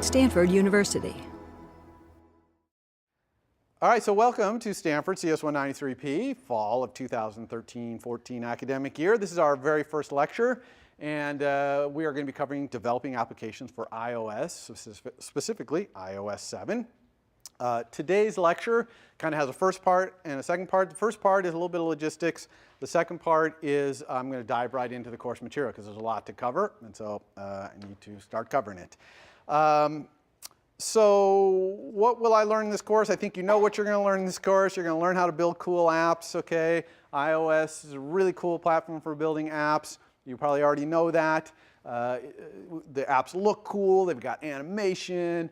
Stanford University. All right, so welcome to Stanford CS193P, fall of 2013-14 academic year. This is our very first lecture, and we are going to be covering developing applications for iOS, specifically iOS 7. Today's lecture kind of has a first part and a second part. The first part is a little bit of logistics. The second part is I'm going to dive right into the course material because there's a lot to cover, and so I need to start covering it. So what will I learn in this course? I think you know what you're going to learn in this course. You're going to learn how to build cool apps, okay? iOS is a really cool platform for building apps. You probably already know that. The apps look cool. They've got animation.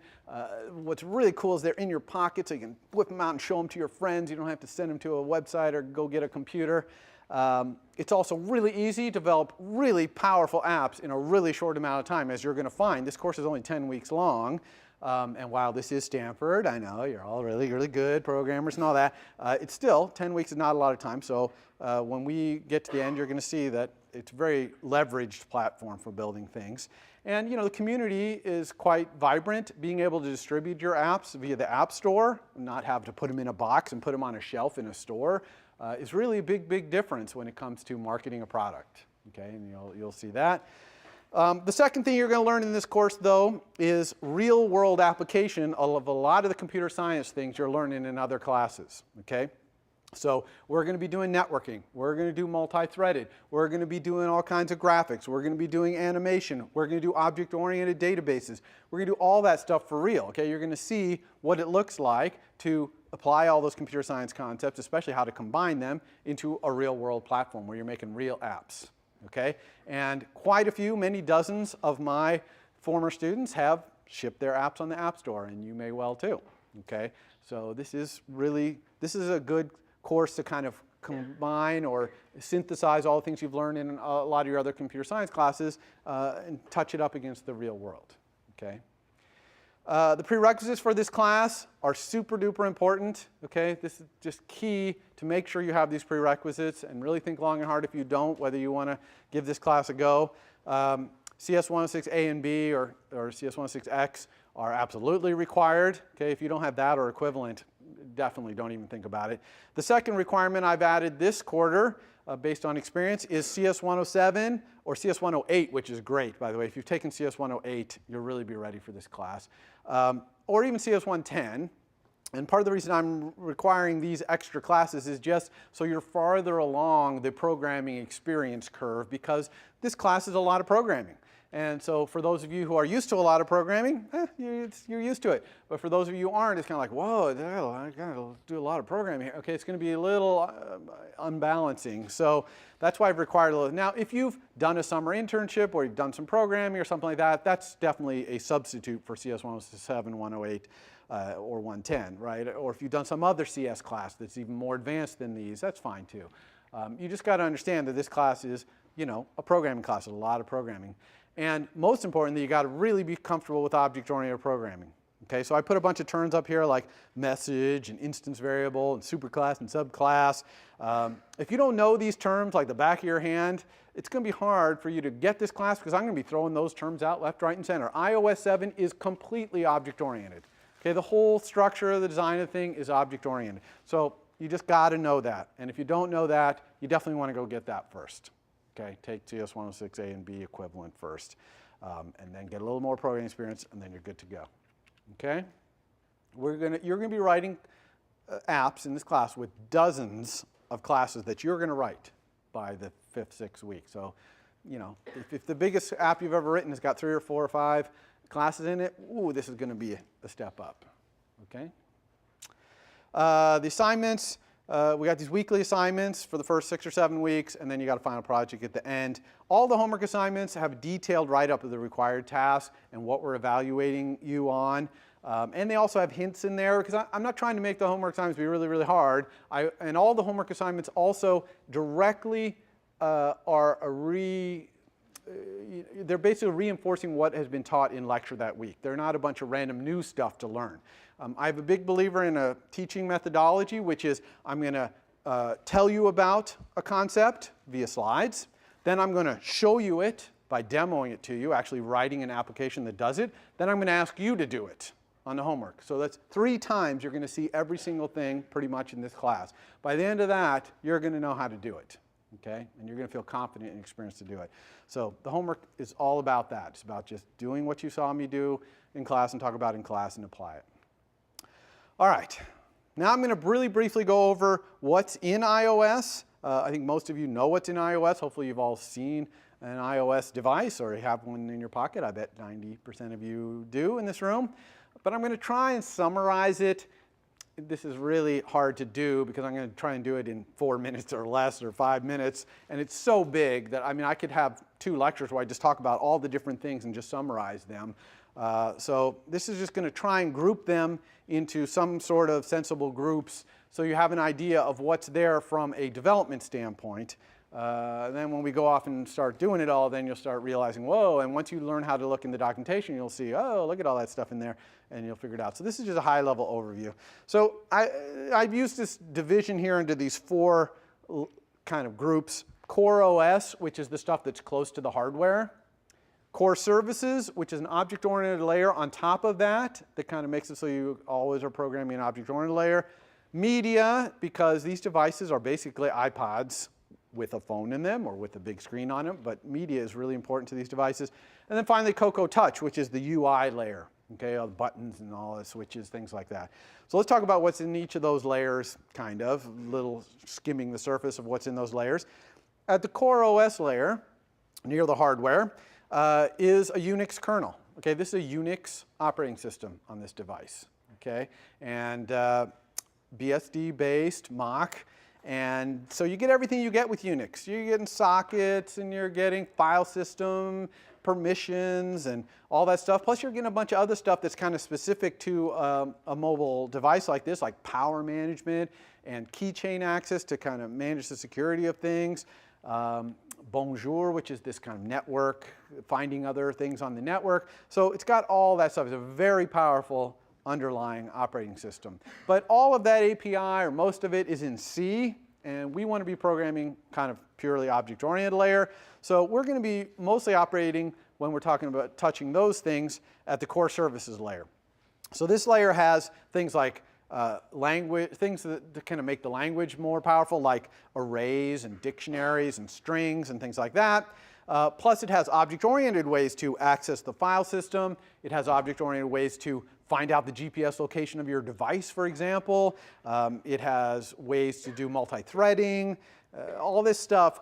What's really cool is they're in your pocket, so you can whip them out and show them to your friends. You don't have to send them to a website or go get a computer. It's also really easy to develop really powerful apps in a really short amount of time, as you're going to find. This course is only 10 weeks long. And while this is Stanford, I know you're all really, really good programmers and all that, it's still 10 weeks is not a lot of time. So when we get to the end, you're going to see that it's a very leveraged platform for building things. And you know, the community is quite vibrant. Being able to distribute your apps via the App Store, not have to put them in a box and put them on a shelf in a store, is really a big, big difference when it comes to marketing a product. Okay, and you'll see that. The second thing you're going to learn in this course, though, is real-world application of a lot of the computer science things you're learning in other classes. Okay? So we're going to be doing networking. We're going to do multi-threaded. We're going to be doing all kinds of graphics. We're going to be doing animation. We're going to do object-oriented databases. We're going to do all that stuff for real. Okay? You're going to see what it looks like to apply all those computer science concepts, especially how to combine them into a real-world platform where you're making real apps. Okay? And quite a few, many dozens of my former students have shipped their apps on the App Store, and you may well too. Okay? So this is a good course to kind of combine or synthesize all the things you've learned in a lot of your other computer science classes and touch it up against the real world. Okay? The prerequisites for this class are super duper important. Okay? This is just key to make sure you have these prerequisites and really think long and hard if you don't, whether you want to give this class a go. CS106A and B or CS106X are absolutely required. Okay? If you don't have that or equivalent, definitely don't even think about it. The second requirement I've added this quarter based on experience is CS107 or CS108, which is great, by the way. If you've taken CS108, you'll really be ready for this class. Or even CS110. And part of the reason I'm requiring these extra classes is just so you're farther along the programming experience curve, because this class is a lot of programming. And so for those of you who are used to a lot of programming, you're used to it. But for those of you who aren't, it's kind of like, whoa, I gotta do a lot of programming here. Okay, it's going to be a little unbalancing. So that's why I've required a little. Now, if you've done a summer internship or you've done some programming or something like that, that's definitely a substitute for CS107, 108, or 110, right? Or if you've done some other CS class that's even more advanced than these, that's fine too. You just got to understand that this class is, you know, a programming class, a lot of programming. And most importantly, you got to really be comfortable with object-oriented programming. Okay, so I put a bunch of terms up here like message and instance variable and superclass and subclass. If you don't know these terms like the back of your hand, it's going to be hard for you to get this class because I'm going to be throwing those terms out left, right, and center. iOS 7 is completely object-oriented. Okay, the whole structure of the design of the thing is object-oriented. So you just got to know that. And if you don't know that, you definitely want to go get that first. Okay, take CS106A and B equivalent first, and then get a little more programming experience, and then you're good to go. Okay? You're going to be writing apps in this class with dozens of classes that you're going to write by the 5th, 6th week. So, you know, if the biggest app you've ever written has got 3 or 4 or 5 classes in it, ooh, this is going to be a step up. Okay? The assignments. We got these weekly assignments for the first 6 or 7 weeks, and then you got a final project at the end. All the homework assignments have a detailed write-up of the required tasks and what we're evaluating you on. And they also have hints in there, because I'm not trying to make the homework assignments be really, really hard. And all the homework assignments also directly they're basically reinforcing what has been taught in lecture that week. They're not a bunch of random new stuff to learn. I'm a big believer in a teaching methodology, which is I'm going to tell you about a concept via slides. Then I'm going to show you it by demoing it to you, actually writing an application that does it. Then I'm going to ask you to do it on the homework. So that's 3 times you're going to see every single thing pretty much in this class. By the end of that, you're going to know how to do it, okay? And you're going to feel confident and experienced to do it. So the homework is all about that. It's about just doing what you saw me do in class and talk about in class and apply it. All right. Now I'm going to really briefly go over what's in iOS. I think most of you know what's in iOS. Hopefully you've all seen an iOS device or you have one in your pocket. I bet 90% of you do in this room. But I'm going to try and summarize it. This is really hard to do because I'm going to try and do it in 4 minutes or less or 5 minutes. And it's so big that, I mean, I could have 2 lectures where I just talk about all the different things and just summarize them. So this is just going to try and group them into some sort of sensible groups so you have an idea of what's there from a development standpoint. Then when we go off and start doing it all, then you'll start realizing, whoa, and once you learn how to look in the documentation, you'll see, oh, look at all that stuff in there, and you'll figure it out. So this is just a high-level overview. So I've used this division here into these 4 kind of groups. Core OS, which is the stuff that's close to the hardware. Core services, which is an object-oriented layer on top of that kind of makes it so you always are programming an object-oriented layer. Media, because these devices are basically iPods with a phone in them or with a big screen on them, but media is really important to these devices. And then finally, Cocoa Touch, which is the UI layer, okay, all the buttons and all the switches, things like that. So let's talk about what's in each of those layers, kind of, a little skimming the surface of what's in those layers. At the Core OS layer, near the hardware, is a Unix kernel. Okay, this is a Unix operating system on this device, okay, and BSD-based Mach. And so you get everything you get with Unix. You're getting sockets, and you're getting file system, permissions, and all that stuff. Plus you're getting a bunch of other stuff that's kind of specific to a mobile device like this, like power management and keychain access to kind of manage the security of things. Bonjour, which is this kind of network, finding other things on the network. So it's got all that stuff. It's a very powerful underlying operating system. But all of that API, or most of it, is in C, and we want to be programming kind of purely object-oriented layer. So we're going to be mostly operating, when we're talking about touching those things, at the core services layer. So this layer has things like language, things that kind of make the language more powerful, like arrays and dictionaries and strings and things like that. Plus it has object-oriented ways to access the file system. It has object-oriented ways to find out the GPS location of your device, for example. It has ways to do multi-threading, all this stuff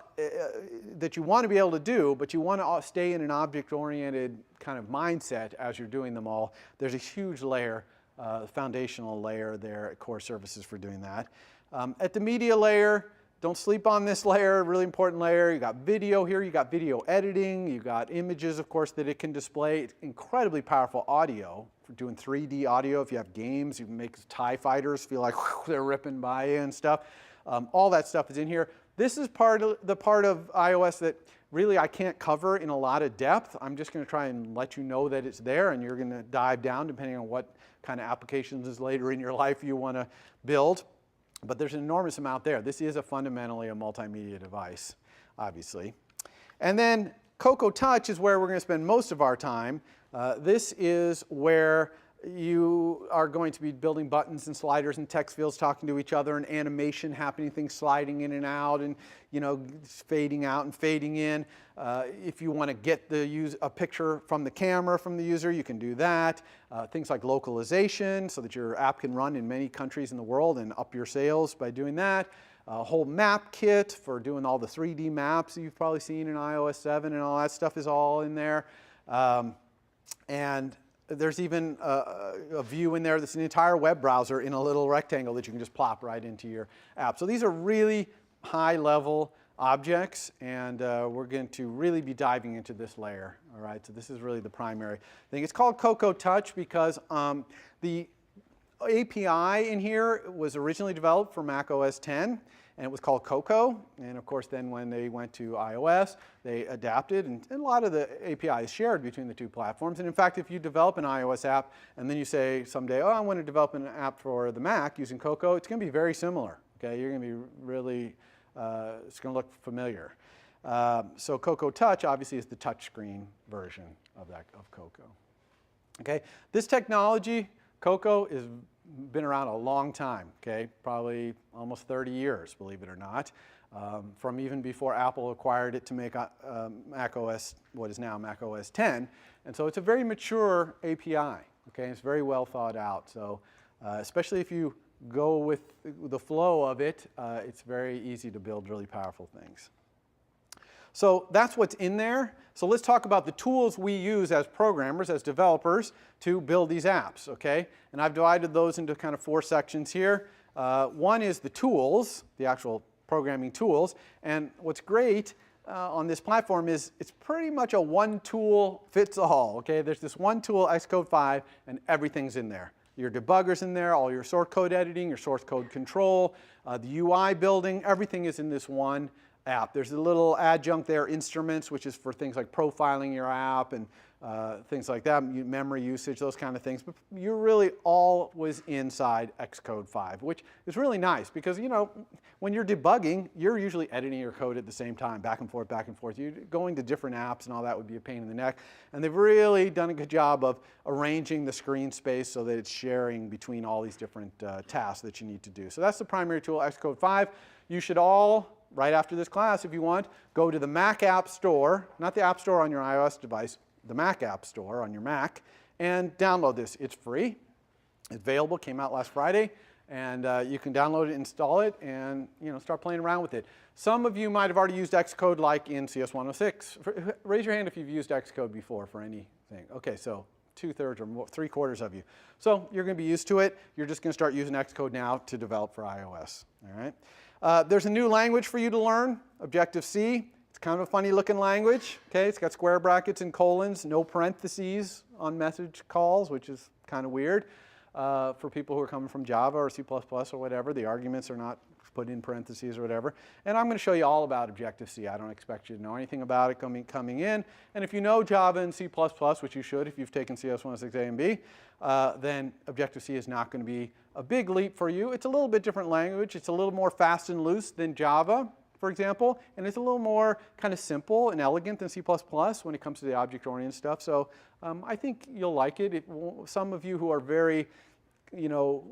that you want to be able to do, but you want to stay in an object-oriented kind of mindset as you're doing them all. There's a huge layer, foundational layer there at Core Services for doing that. At the media layer, don't sleep on this layer, really important layer. You got video here, you got video editing, you got images, of course, that it can display. It's incredibly powerful audio for doing 3D audio. If you have games, you can make TIE fighters feel like they're ripping by you and stuff. All that stuff is in here. This is the part of iOS that really I can't cover in a lot of depth. I'm just going to try and let you know that it's there, and you're going to dive down depending on what kind of applications later in your life you want to build. But there's an enormous amount there. This is fundamentally a multimedia device, obviously. And then Cocoa Touch is where we're going to spend most of our time. This is where you are going to be building buttons and sliders and text fields talking to each other and animation happening, things sliding in and out and fading out and fading in. If you want to get a picture from the camera from the user, you can do that. Things like localization so that your app can run in many countries in the world and up your sales by doing that. A whole map kit for doing all the 3D maps that you've probably seen in iOS 7 and all that stuff is all in there. And there's even a view in there that's an entire web browser in a little rectangle that you can just plop right into your app. So these are really high-level objects, and we're going to really be diving into this layer. All right, so this is really the primary thing. It's called Cocoa Touch because the API in here was originally developed for Mac OS X, and it was called Cocoa. And of course, then when they went to iOS, they adapted, and a lot of the API is shared between the two platforms. And in fact, if you develop an iOS app, and then you say someday, oh, I want to develop an app for the Mac using Cocoa, it's going to be very similar. Okay, you're going to be really, it's going to look familiar. So Cocoa Touch obviously is the touchscreen version of Cocoa. Okay, this technology, Cocoa, has been around a long time. Okay, probably almost 30 years, believe it or not, from even before Apple acquired it to make Mac OS, what is now Mac OS 10. And so it's a very mature API. Okay, it's very well thought out. So especially if you go with the flow of it, it's very easy to build really powerful things. So that's what's in there. So let's talk about the tools we use as programmers, as developers, to build these apps, okay? And I've divided those into kind of 4 sections here. One is the tools, the actual programming tools. And what's great on this platform is it's pretty much a one tool fits all, okay? There's this one tool, Xcode 5, and everything's in there. Your debugger's in there, all your source code editing, your source code control, the UI building, everything is in this one app. There's a little adjunct there, instruments, which is for things like profiling your app and things like that, memory usage, those kind of things. But you're really always inside Xcode 5, which is really nice because, you know, when you're debugging, you're usually editing your code at the same time, back and forth, back and forth. You're going to different apps and all that would be a pain in the neck. And they've really done a good job of arranging the screen space so that it's sharing between all these different tasks that you need to do. So that's the primary tool, Xcode 5. You should all, right after this class, if you want, go to the Mac App Store, not the App Store on your iOS device, the Mac App Store on your Mac, and download this. It's free. It's available. Came out last Friday. And you can download it, install it, and start playing around with it. Some of you might have already used Xcode like in CS 106. Raise your hand if you've used Xcode before for anything. OK, so 2/3 or more, 3/4 of you. So you're going to be used to it. You're just going to start using Xcode now to develop for iOS. All right. There's a new language for you to learn, Objective-C. It's kind of a funny looking language. Okay, it's got square brackets and colons, no parentheses on message calls, which is kind of weird for people who are coming from Java or C++ or whatever. The arguments are not put in parentheses or whatever. And I'm going to show you all about Objective-C. I don't expect you to know anything about it coming in. And if you know Java and C++, which you should if you've taken CS 106A and B, then Objective-C is not going to be a big leap for you. It's a little bit different language. It's a little more fast and loose than Java, for example. And it's a little more kind of simple and elegant than C++ when it comes to the object-oriented stuff. So I think you'll like it. Some of you who are very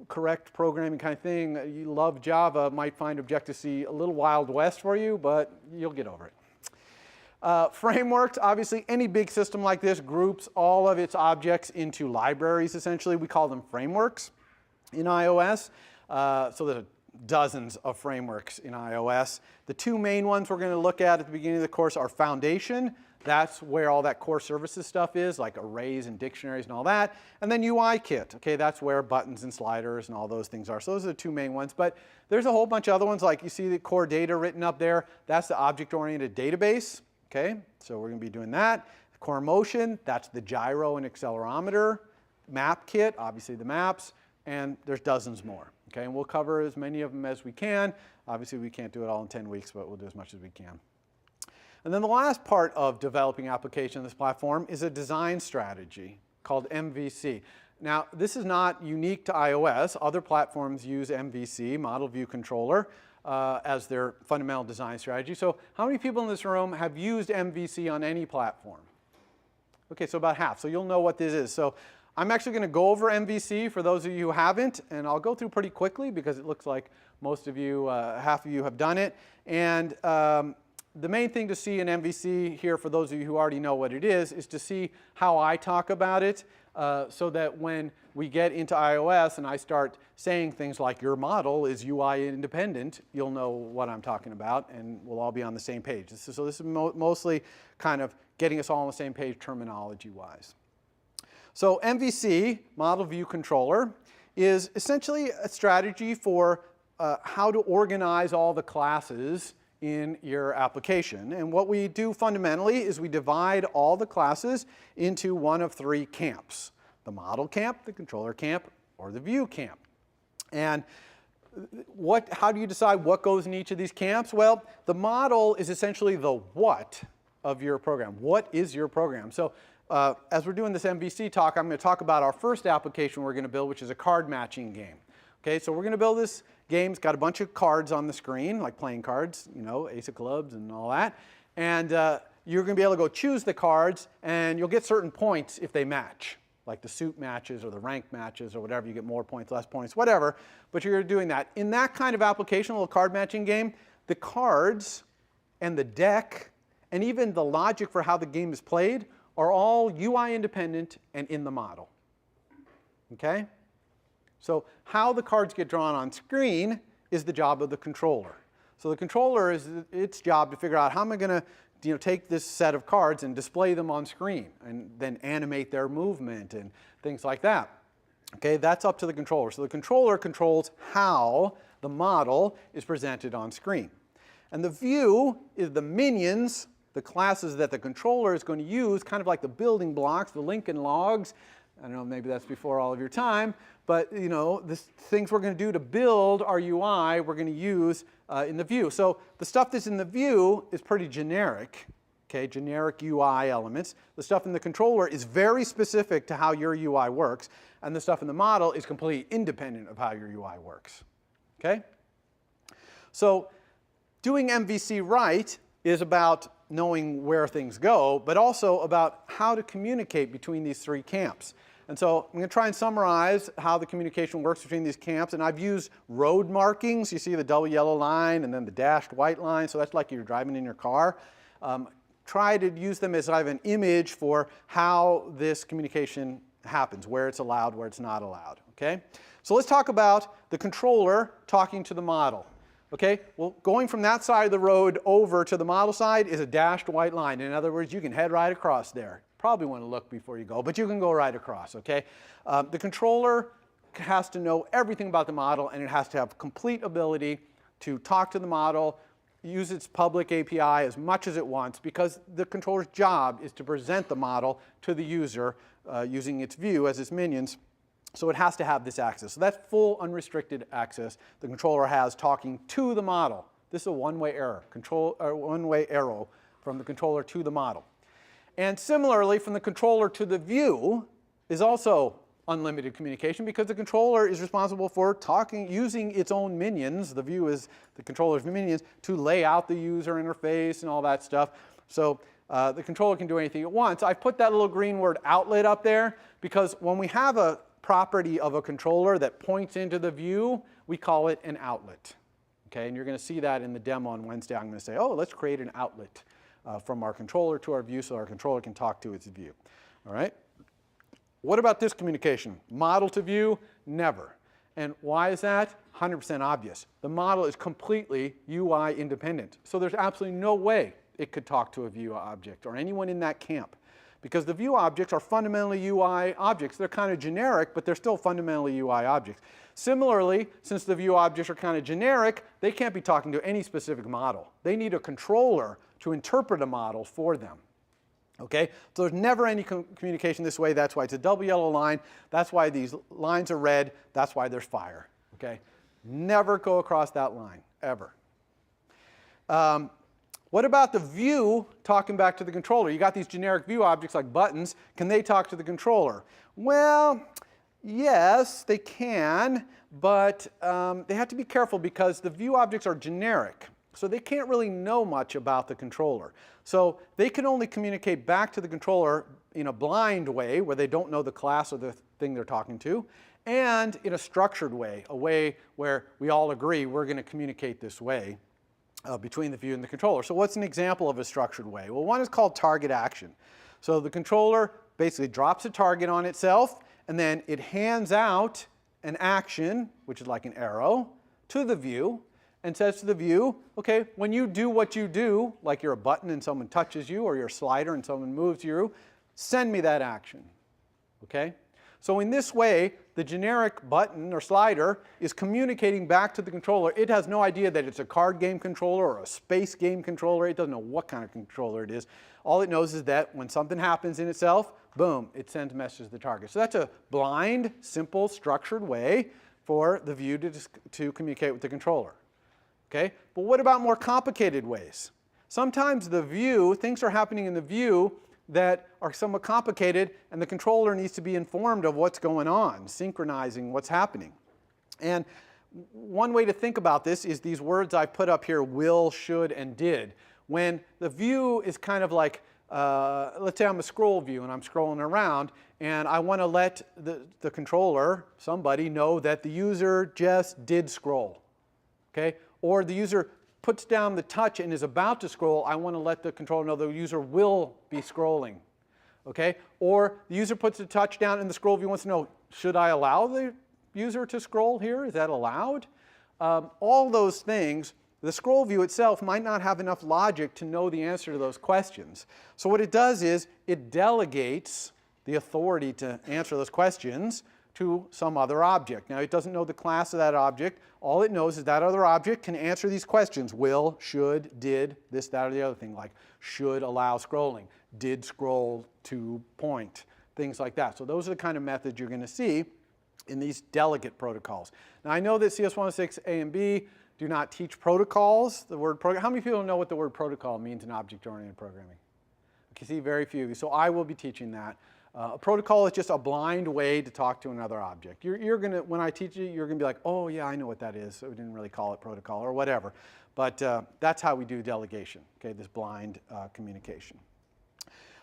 correct programming kind of thing, you love Java, might find Objective-C a little Wild West for you, but you'll get over it. Frameworks, obviously any big system like this groups all of its objects into libraries, essentially. We call them frameworks in iOS. So there's dozens of frameworks in iOS. The 2 main ones we're going to look at the beginning of the course are Foundation. That's where all that core services stuff is, like arrays and dictionaries and all that. And then UIKit. Okay, that's where buttons and sliders and all those things are. So those are the 2 main ones. But there's a whole bunch of other ones, like you see the core data written up there. That's the object-oriented database. Okay, so we're going to be doing that. Core motion, that's the gyro and accelerometer. MapKit, obviously the maps. And there's dozens more. Okay, and we'll cover as many of them as we can. Obviously, we can't do it all in 10 weeks, but we'll do as much as we can. And then the last part of developing application on this platform is a design strategy called MVC. Now, this is not unique to iOS. Other platforms use MVC, Model View Controller, as their fundamental design strategy. So how many people in this room have used MVC on any platform? OK, so about half. So you'll know what this is. So I'm actually going to go over MVC for those of you who haven't. And I'll go through pretty quickly because it looks like most of you, half of you have done it. And the main thing to see in MVC here, for those of you who already know what it is to see how I talk about it so that when we get into iOS and I start saying things like your model is UI independent, you'll know what I'm talking about and we'll all be on the same page. So this is mostly kind of getting us all on the same page terminology-wise. So MVC, Model View Controller, is essentially a strategy for how to organize all the classes in your application. And what we do fundamentally is we divide all the classes into one of 3 camps: the model camp, the controller camp, or the view camp. And how do you decide what goes in each of these camps? Well, the model is essentially the what of your program. What is your program? So as we're doing this MVC talk, I'm going to talk about our first application we're going to build, which is a card matching game. Okay, so we're going to build this game. It's got a bunch of cards on the screen, like playing cards, Ace of Clubs and all that. And you're going to be able to go choose the cards, and you'll get certain points if they match, like the suit matches or the rank matches or whatever. You get more points, less points, whatever. But you're doing that. In that kind of application, a little card matching game, the cards and the deck and even the logic for how the game is played are all UI independent and in the model. Okay? So how the cards get drawn on screen is the job of the controller. So the controller is its job to figure out how am I going to take this set of cards and display them on screen and then animate their movement and things like that. Okay, that's up to the controller. So the controller controls how the model is presented on screen. And the view is the minions, the classes that the controller is going to use, kind of like the building blocks, the Lincoln logs. I don't know, maybe that's before all of your time, but the things we're going to do to build our UI, we're going to use in the view. So the stuff that's in the view is pretty generic, okay, generic UI elements. The stuff in the controller is very specific to how your UI works, and the stuff in the model is completely independent of how your UI works, okay? So doing MVC right is about knowing where things go, but also about how to communicate between these three camps. And so I'm going to try and summarize how the communication works between these camps. And I've used road markings. You see the double yellow line and then the dashed white line. So that's like you're driving in your car. Try to use them as I have an image for how this communication happens, where it's allowed, where it's not allowed. Okay? So let's talk about the controller talking to the model. Okay? Well, going from that side of the road over to the model side is a dashed white line. In other words, you can head right across there. Probably want to look before you go, but you can go right across, okay? The controller has to know everything about the model, and it has to have complete ability to talk to the model, use its public API as much as it wants, because the controller's job is to present the model to the user using its view as its minions. So it has to have this access. So that's full unrestricted access the controller has talking to the model. This is a one-way error, one-way arrow from the controller to the model. And similarly, from the controller to the view is also unlimited communication because the controller is responsible for using its own minions. The view is the controller's minions to lay out the user interface and all that stuff. So the controller can do anything it wants. I put that little green word outlet up there because when we have a property of a controller that points into the view, we call it an outlet. Okay, and you're going to see that in the demo on Wednesday. I'm going to say, oh, let's create an outlet from our controller to our view so our controller can talk to its view. All right? What about this communication? Model to view? Never. And why is that? 100% obvious. The model is completely UI independent. So there's absolutely no way it could talk to a view object or anyone in that camp. Because the view objects are fundamentally UI objects. They're kind of generic, but they're still fundamentally UI objects. Similarly, since the view objects are kind of generic, they can't be talking to any specific model. They need a controller to interpret a model for them. Okay? So there's never any communication this way. That's why it's a double yellow line. That's why these lines are red. That's why there's fire. Okay? Never go across that line, ever. What about the view talking back to the controller? You got these generic view objects like buttons. Can they talk to the controller? Well, yes, they can, but they have to be careful because the view objects are generic. So they can't really know much about the controller. So they can only communicate back to the controller in a blind way, where they don't know the class or the thing they're talking to, and in a structured way, a way where we all agree we're going to communicate this way. Between the view and the controller. So what's an example of a structured way? Well, one is called target action. So the controller basically drops a target on itself, and then it hands out an action, which is like an arrow, to the view, and says to the view, okay, when you do what you do, like you're a button and someone touches you, or you're a slider and someone moves you, send me that action. Okay? So in this way, the generic button or slider is communicating back to the controller. It has no idea that it's a card game controller or a space game controller. It doesn't know what kind of controller it is. All it knows is that when something happens in itself, boom, it sends a message to the target. So that's a blind, simple, structured way for the view to communicate with the controller. Okay? But what about more complicated ways? Sometimes the view, things are happening in the view that are somewhat complicated, and the controller needs to be informed of what's going on, synchronizing what's happening. And one way to think about this is these words I've put up here, will, should, and did. when the view is kind of like, let's say I'm a scroll view and I'm scrolling around and I want to let the controller, somebody, know that the user just did scroll, okay? Or the user puts down the touch and is about to scroll, I want to let the controller know the user will be scrolling, okay? Or the user puts the touch down and the scroll view wants to know, should I allow the user to scroll here? Is that allowed? All those things, the scroll view itself might not have enough logic to know the answer to those questions. So what it does is it delegates the authority to answer those questions to some other object. Now, it doesn't know the class of that object. All it knows is that other object can answer these questions: will, should, did, this, that, or the other thing, like should allow scrolling, did scroll to point, things like that. So those are the kind of methods you're going to see in these delegate protocols. Now, I know that CS106A and B do not teach protocols. The word program. How many people know what the word protocol means in object-oriented programming? You can see very few of you. So I will be teaching that. A protocol is just a blind way to talk to another object. You're going to, when I teach you, you're going to be like, oh yeah, I know what that is. So we didn't really call it protocol or whatever. But that's how we do delegation, okay, this blind communication.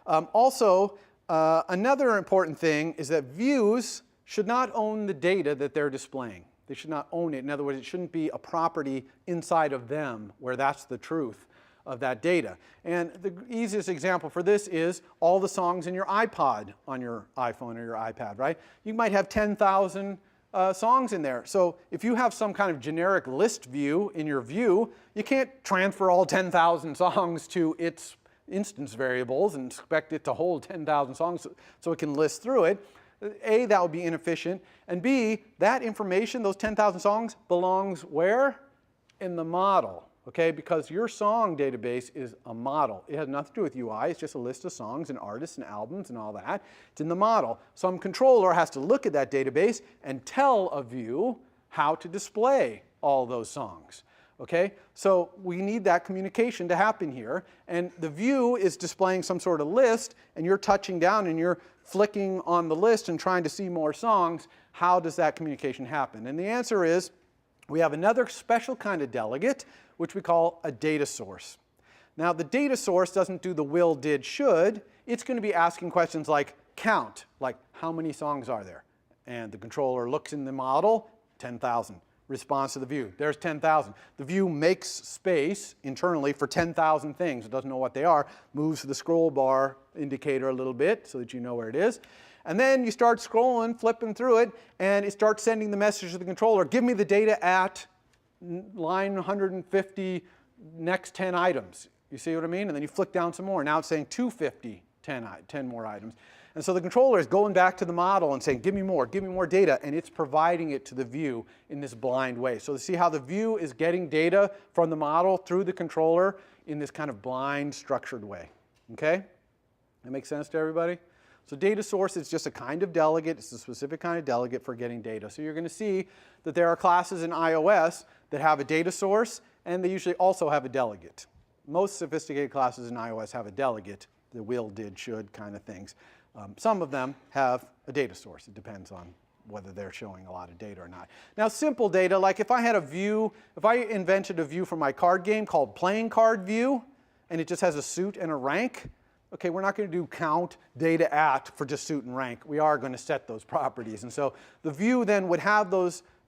Also, another important thing is that views should not own the data that they're displaying. They should not own it. In other words, it shouldn't be a property inside of them where that's the truth of that data. And the easiest example for this is all the songs in your iPod on your iPhone or your iPad, right? You might have 10,000 songs in there. So if you have some kind of generic list view in your view, you can't transfer all 10,000 songs to its instance variables and expect it to hold 10,000 songs so it can list through it. A, that would be inefficient. And B, that information, those 10,000 songs, belongs where? In the model. Okay, because your song database is a model. It has nothing to do with UI. It's just a list of songs and artists and albums and all that. It's in the model. Some controller has to look at that database and tell a view how to display all those songs. Okay, so we need that communication to happen here. And the view is displaying some sort of list, and you're touching down and you're flicking on the list and trying to see more songs. How does that communication happen? And the answer is we have another special kind of delegate, which we call a data source. Now, the data source doesn't do the will, did, should. It's going to be asking questions like count, like how many songs are there? And the controller looks in the model, 10,000. Responds to the view, there's 10,000. The view makes space internally for 10,000 things. It doesn't know what they are, moves the scroll bar indicator a little bit so that you know where it is. And then you start scrolling, flipping through it, and it starts sending the message to the controller, give me the data at line 150, next 10 items. You see what I mean? And then you flick down some more. Now it's saying 250, 10 more items. And so the controller is going back to the model and saying, give me more data, and it's providing it to the view in this blind way. So you see how the view is getting data from the model through the controller in this kind of blind, structured way. Okay? That makes sense to everybody? So data source is just a kind of delegate. It's a specific kind of delegate for getting data. So you're going to see that there are classes in iOS that have a data source, and they usually also have a delegate. Most sophisticated classes in iOS have a delegate, the will, did, should kind of things. Some of them have a data source. It depends on whether they're showing a lot of data or not. Now, simple data, like if I had a view, if I invented a view for my card game called playing card view, and it just has a suit and a rank, okay, we're not going to do count data at for just suit and rank. We are going to set those properties. And so the view then would have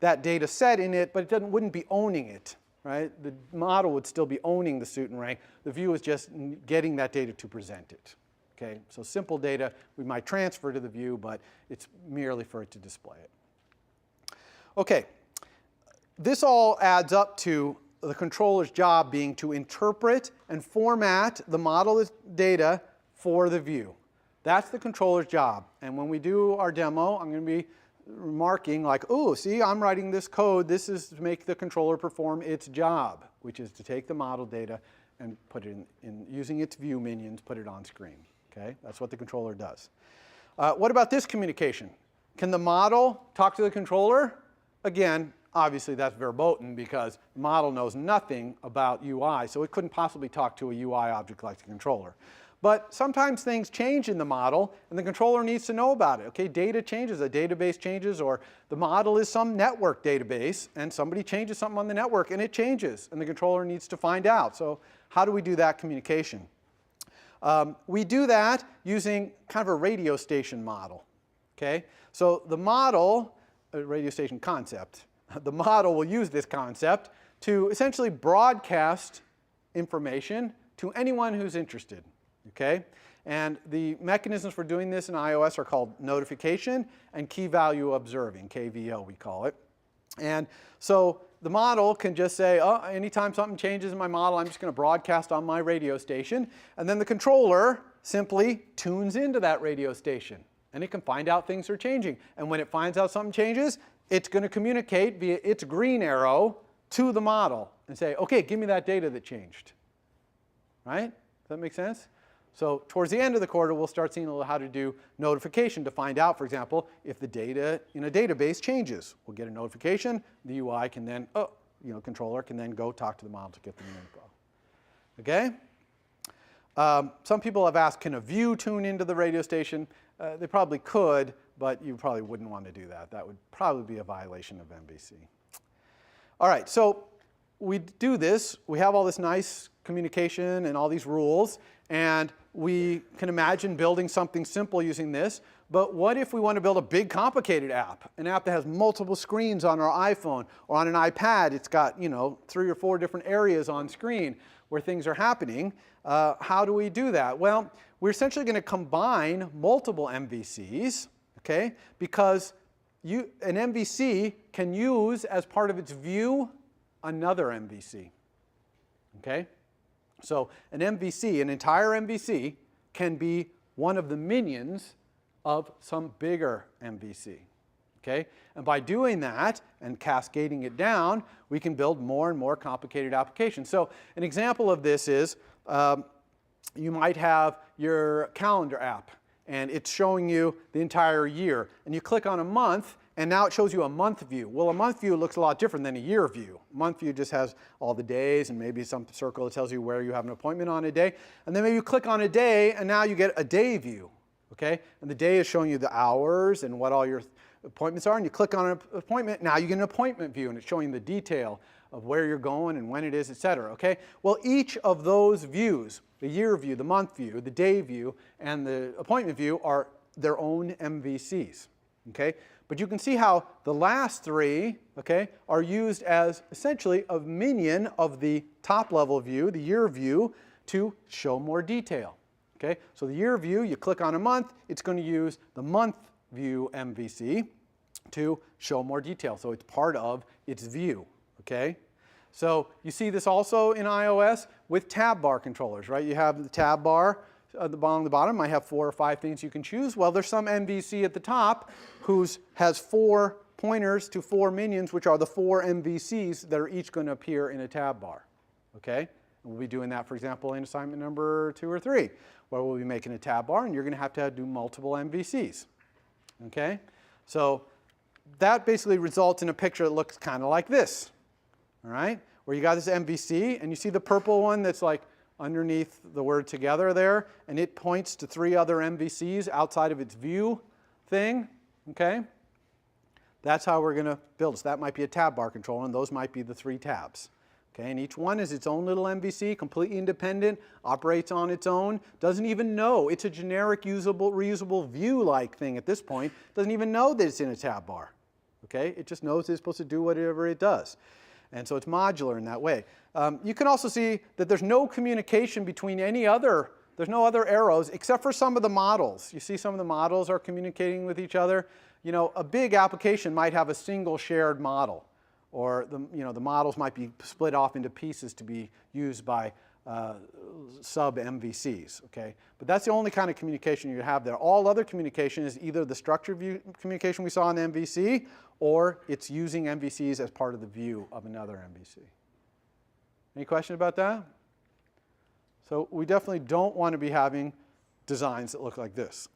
that data set in it, but it wouldn't be owning it, right? The model would still be owning the suit and rank. The view is just getting that data to present it. Okay, so simple data we might transfer to the view, but it's merely for it to display it. Okay, this all adds up to the controller's job being to interpret and format the model data for the view. That's the controller's job. And when we do our demo, I'm going to be remarking like, oh, see, I'm writing this code. This is to make the controller perform its job, which is to take the model data and put it in using its view minions, put it on screen. Okay, that's what the controller does. What about this communication? Can the model talk to the controller? Again, obviously that's verboten because the model knows nothing about UI, so it couldn't possibly talk to a UI object like the controller. But sometimes things change in the model, and the controller needs to know about it. Okay, data changes, a database changes, or the model is some network database, and somebody changes something on the network, and it changes, and the controller needs to find out. So How do we do that communication? We do that using kind of a radio station model. Okay? So the model, a radio station concept, the model will use this concept to essentially broadcast information to anyone who's interested. Okay? And the mechanisms for doing this in iOS are called notification and key value observing, KVO we call it. And so the model can just say, oh, anytime something changes in my model, I'm just going to broadcast on my radio station. And then the controller simply tunes into that radio station. And it can find out things are changing. And when it finds out something changes, it's going to communicate via its green arrow to the model and say, OK, give me that data that changed. Right? Does that make sense? So towards the end of the quarter, we'll start seeing a little how to do notification to find out, for example, if the data in a database changes. We'll get a notification. The UI can then, controller can then go talk to the model to get the info. OK? Some people have asked, can a view tune into the radio station? They probably could, but you probably wouldn't want to do that. That would probably be a violation of MVC. All right, so we do this. We have all this nice communication and all these rules. And we can imagine building something simple using this. But what if we want to build a big, complicated app? An app that has multiple screens on our iPhone or on an iPad. It's got 3 or 4 different areas on screen where things are happening. How do we do that? Well, we're essentially going to combine multiple MVCs, okay? Because an MVC can use as part of its view another MVC, okay? So an MVC, an entire MVC, can be one of the minions of some bigger MVC. Okay? And by doing that and cascading it down, we can build more and more complicated applications. So an example of this is you might have your calendar app, and it's showing you the entire year. And you click on a month, and now it shows you a month view. Well, a month view looks a lot different than a year view. A month view just has all the days and maybe some circle that tells you where you have an appointment on a day. And then maybe you click on a day, and now you get a day view. Okay? And the day is showing you the hours and what all your appointments are. And you click on an appointment, now you get an appointment view, and it's showing the detail of where you're going and when it is, et cetera. Okay? Well, each of those views, the year view, the month view, the day view, and the appointment view are their own MVCs. Okay? But you can see how the last 3, okay, are used as essentially a minion of the top level view, the year view, to show more detail. Okay? So the year view, you click on a month, it's going to use the month view MVC to show more detail. So it's part of its view. Okay? So you see this also in iOS with tab bar controllers, right? You have the tab bar at the bottom might have 4 or 5 things you can choose. Well, there's some MVC at the top has 4 pointers to 4 minions, which are the 4 MVCs that are each going to appear in a tab bar. Okay? And we'll be doing that, for example, in assignment number 2 or 3, where we'll be making a tab bar, and you're going to have to do multiple MVCs. Okay? So that basically results in a picture that looks kind of like this. All right? Where you got this MVC, and you see the purple one that's like underneath the word together there, and it points to 3 other MVCs outside of its view thing, okay? That's how we're going to build. So that might be a tab bar controller, and those might be the 3 tabs. Okay, and each one is its own little MVC, completely independent, operates on its own, doesn't even know. It's a generic, usable, reusable view-like thing at this point. Doesn't even know that it's in a tab bar. Okay, it just knows it's supposed to do whatever it does. And so it's modular in that way. You can also see that there's no communication between there's no other arrows except for some of the models. You see some of the models are communicating with each other. You know, a big application might have a single shared model, or the models might be split off into pieces to be used by sub-MVCs, okay? But that's the only kind of communication you have there. All other communication is either the structured view communication we saw in MVC, or it's using MVCs as part of the view of another MVC. Any question about that? So we definitely don't want to be having designs that look like this,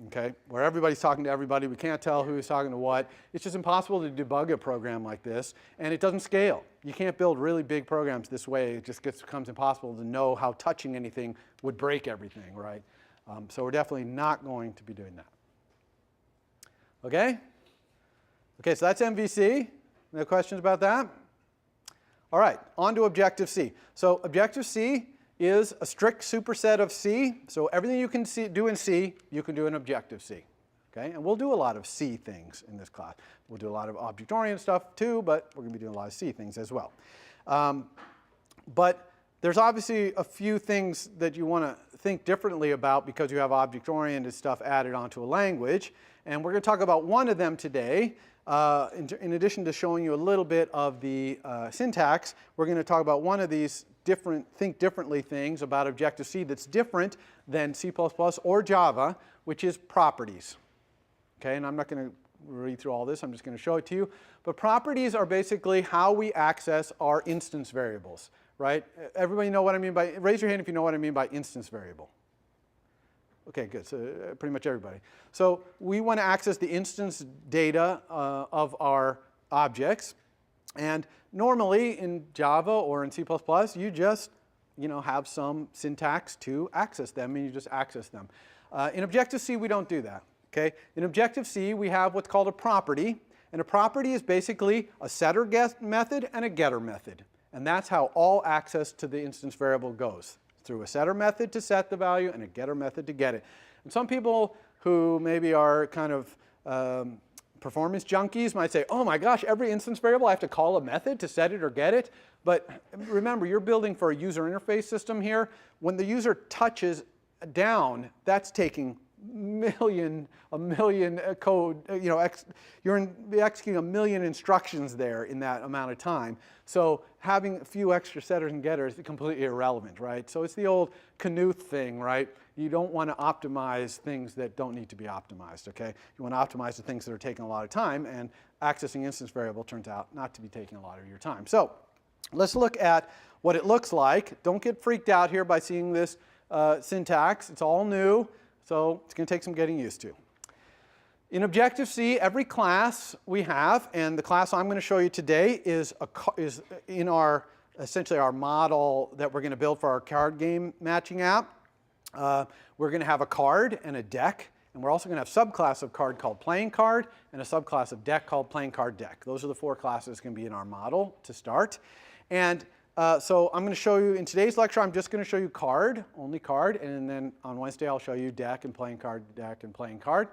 okay? Where everybody's talking to everybody, we can't tell who's talking to what. It's just impossible to debug a program like this, and it doesn't scale. You can't build really big programs this way. It just becomes impossible to know how touching anything would break everything, right? So we're definitely not going to be doing that. Okay? Okay, so that's MVC. No questions about that? All right, on to Objective-C. So Objective-C is a strict superset of C. So everything you can do in C, you can do in Objective-C. Okay? And we'll do a lot of C things in this class. We'll do a lot of object-oriented stuff too, but we're going to be doing a lot of C things as well. But there's obviously a few things that you want to think differently about because you have object-oriented stuff added onto a language. And we're going to talk about one of them today. In addition to showing you a little bit of the syntax, we're going to talk about one of these think differently things about Objective-C that's different than C++ or Java, which is properties. Okay, and I'm not going to read through all this. I'm just going to show it to you. But properties are basically how we access our instance variables, right? Everybody know what I mean by, raise your hand if you know what I mean by instance variable. Okay, good. So pretty much everybody. So we want to access the instance data of our objects. And normally in Java or in C++, you just have some syntax to access them, and you just access them. In Objective-C, we don't do that. Okay? In Objective-C, we have what's called a property. And a property is basically a setter method and a getter method. And that's how all access to the instance variable goes, through a setter method to set the value and a getter method to get it. And some people who maybe are kind of performance junkies might say, oh my gosh, every instance variable I have to call a method to set it or get it. But remember, you're building for a user interface system here. When the user touches down, that's taking a million code, you're executing a million instructions there in that amount of time. So having a few extra setters and getters is completely irrelevant, right? So it's the old Knuth thing, right? You don't want to optimize things that don't need to be optimized, okay? You want to optimize the things that are taking a lot of time, and accessing instance variable turns out not to be taking a lot of your time. So let's look at what it looks like. Don't get freaked out here by seeing this syntax. It's all new. So it's going to take some getting used to. In Objective-C, every class we have, and the class I'm going to show you today is in our essentially our model that we're going to build for our card game matching app. We're going to have a card and a deck, and we're also going to have a subclass of card called playing card and a subclass of deck called playing card deck. Those are the 4 classes going to be in our model to start. And so I'm going to show you, in today's lecture, I'm just going to show you card, only card, and then on Wednesday I'll show you deck and playing card, deck and playing card.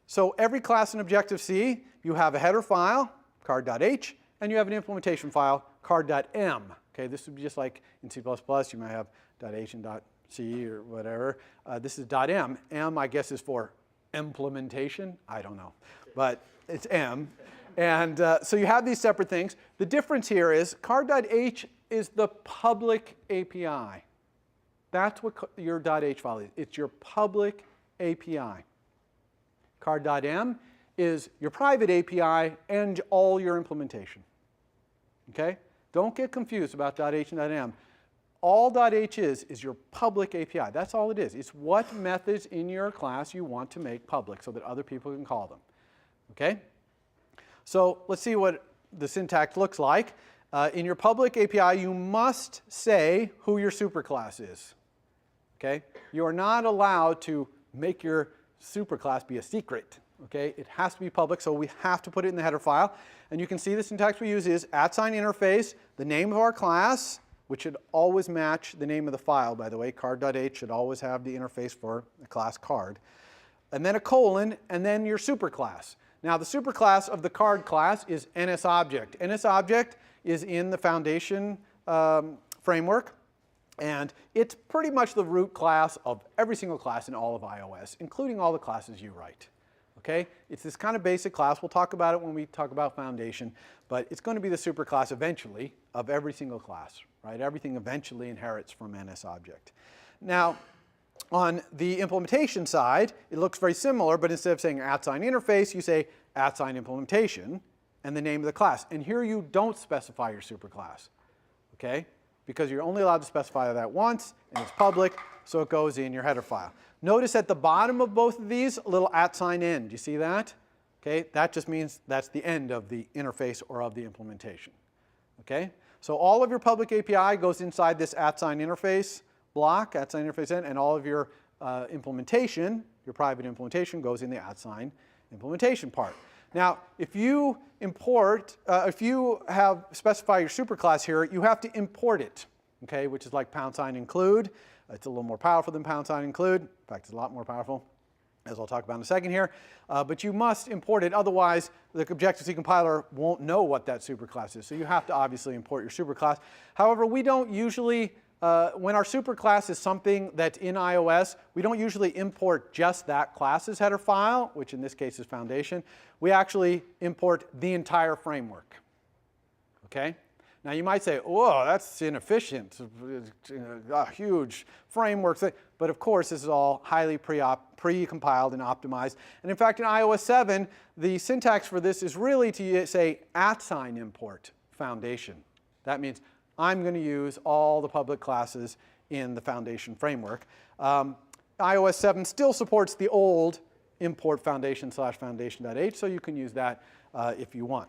So every class in Objective-C, you have a header file, card.h, and you have an implementation file, card.m. Okay, this would be just like in C++, you might have .h and .c or whatever. This is .m. M, I guess, is for implementation. I don't know, but it's M. And so you have these separate things. The difference here is card.h is the public API. That's what your .h file is. It's your public API. Card.m is your private API and all your implementation. Okay? Don't get confused about .h and .m. All .h is your public API. That's all it is. It's what methods in your class you want to make public so that other people can call them. Okay? So let's see what the syntax looks like. In your public API, you must say who your superclass is. Okay? You are not allowed to make your superclass be a secret. Okay? It has to be public, so we have to put it in the header file. And you can see the syntax we use is @interface, the name of our class, which should always match the name of the file, by the way. Card.h should always have the interface for the class card. And then a colon, and then your superclass. Now, the superclass of the card class is NSObject. NSObject is in the Foundation framework, and it's pretty much the root class of every single class in all of iOS, including all the classes you write. Okay? It's this kind of basic class. We'll talk about it when we talk about Foundation, but it's going to be the superclass eventually of every single class, right? Everything eventually inherits from NSObject. Now, on the implementation side, it looks very similar, but instead of saying @interface, you say @implementation and the name of the class. And here you don't specify your superclass, okay? Because you're only allowed to specify that once, and it's public, so it goes in your header file. Notice at the bottom of both of these, a little @end. Do you see that? Okay, that just means that's the end of the interface or of the implementation. Okay, so all of your public API goes inside this @interface block, @interface end, and all of your implementation, your private implementation, goes in the @implementation part. Now, if you import, if you have specify your superclass here, you have to import it, okay, which is like #include. It's a little more powerful than #include. In fact, it's a lot more powerful, as I'll talk about in a second here. But you must import it, otherwise the Objective-C compiler won't know what that superclass is. So you have to obviously import your superclass. However, we don't usually, when our superclass is something that's in iOS, we don't usually import just that class's header file, which in this case is Foundation. We actually import the entire framework, okay? Now you might say, whoa, that's inefficient, a huge framework. But of course, this is all highly pre-compiled and optimized. And in fact, in iOS 7, the syntax for this is really to say @import Foundation. That means I'm going to use all the public classes in the Foundation framework. iOS 7 still supports the old import foundation/foundation.h, so you can use that if you want.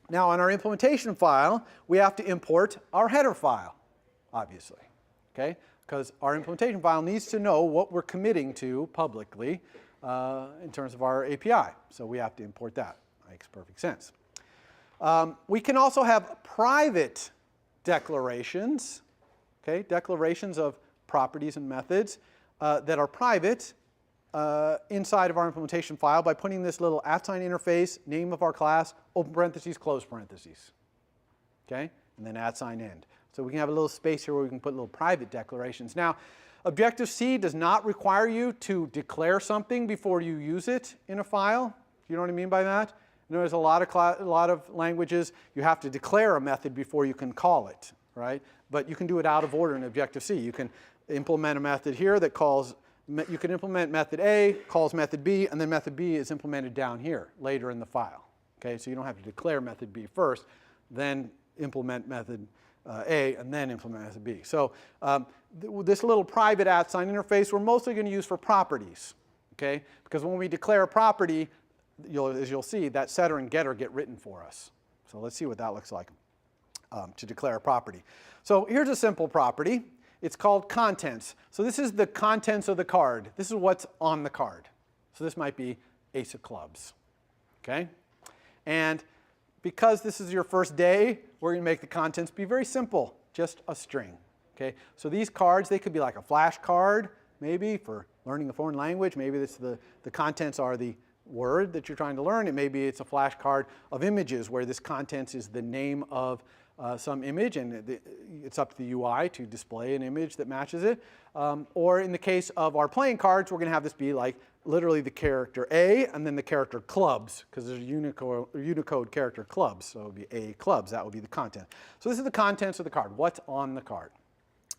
Now, on our implementation file, we have to import our header file, obviously, okay? Because our implementation file needs to know what we're committing to publicly in terms of our API. So we have to import that. Makes perfect sense. We can also have private declarations, okay? Declarations of properties and methods that are private inside of our implementation file by putting this little @ interface, name of our class, open parentheses, close parentheses, okay? And then @end. So we can have a little space here where we can put little private declarations. Now, Objective-C does not require you to declare something before you use it in a file. You know what I mean by that? There's a lot of languages, you have to declare a method before you can call it, right? But you can do it out of order in Objective-C. You can implement a method here that calls, you can implement method A, calls method B, and then method B is implemented down here later in the file. Okay, so you don't have to declare method B first, then implement method A, and then implement method B. So this little private @ interface we're mostly going to use for properties, okay? Because when we declare a property, as you'll see, that setter and getter get written for us. So let's see what that looks like to declare a property. So here's a simple property. It's called contents. So this is the contents of the card. This is what's on the card. So this might be ace of clubs, okay? And because this is your first day, we're going to make the contents be very simple, just a string, okay? So these cards, they could be like a flash card, maybe, for learning a foreign language. Maybe it's the contents are the word that you're trying to learn, and maybe it's a flashcard of images where this contents is the name of some image, and it's up to the UI to display an image that matches it. Or in the case of our playing cards, we're going to have this be like literally the character A and then the character clubs, because there's a Unicode character clubs, so it would be A clubs. That would be the content. So this is the contents of the card, what's on the card.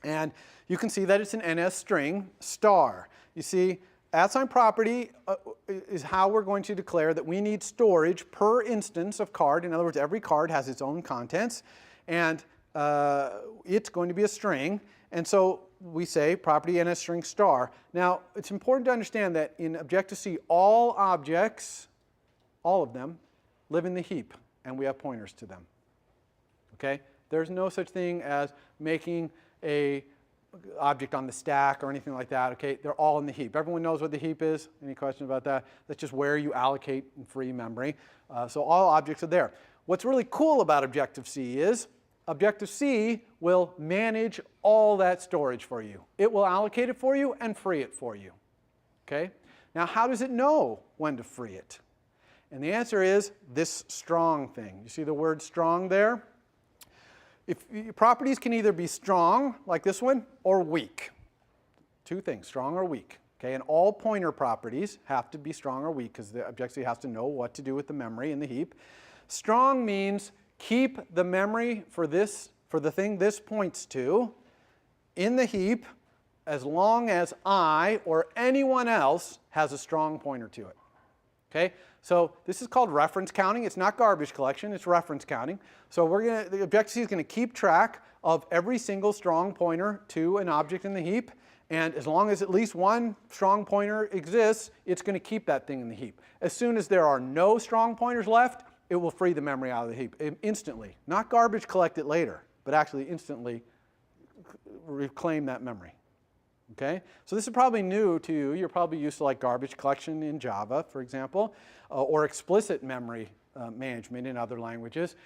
And you can see that it's an NS string star. You see, @property is how we're going to declare that we need storage per instance of card. In other words, every card has its own contents, and it's going to be a string. And so we say property NS string star. Now, it's important to understand that in Objective-C, all objects, all of them, live in the heap, and we have pointers to them. Okay? There's no such thing as making a object on the stack or anything like that, okay? They're all in the heap. Everyone knows what the heap is? Any question about that? That's just where you allocate free memory. So all objects are there. What's really cool about Objective-C is Objective-C will manage all that storage for you. It will allocate it for you and free it for you, okay? Now, how does it know when to free it? And the answer is this strong thing. You see the word strong there? Properties can either be strong, like this one, or weak. Two things, strong or weak. Okay, and all pointer properties have to be strong or weak because the Objective-C has to know what to do with the memory in the heap. Strong means keep the memory for the thing this points to in the heap as long as I or anyone else has a strong pointer to it. Okay, so this is called reference counting. It's not garbage collection, it's reference counting. So the Objective-C is going to keep track of every single strong pointer to an object in the heap. And as long as at least one strong pointer exists, it's going to keep that thing in the heap. As soon as there are no strong pointers left, it will free the memory out of the heap instantly. Not garbage collect it later, but actually instantly reclaim that memory. Okay? So this is probably new to you. You're probably used to like garbage collection in Java, for example, or explicit memory management in other languages.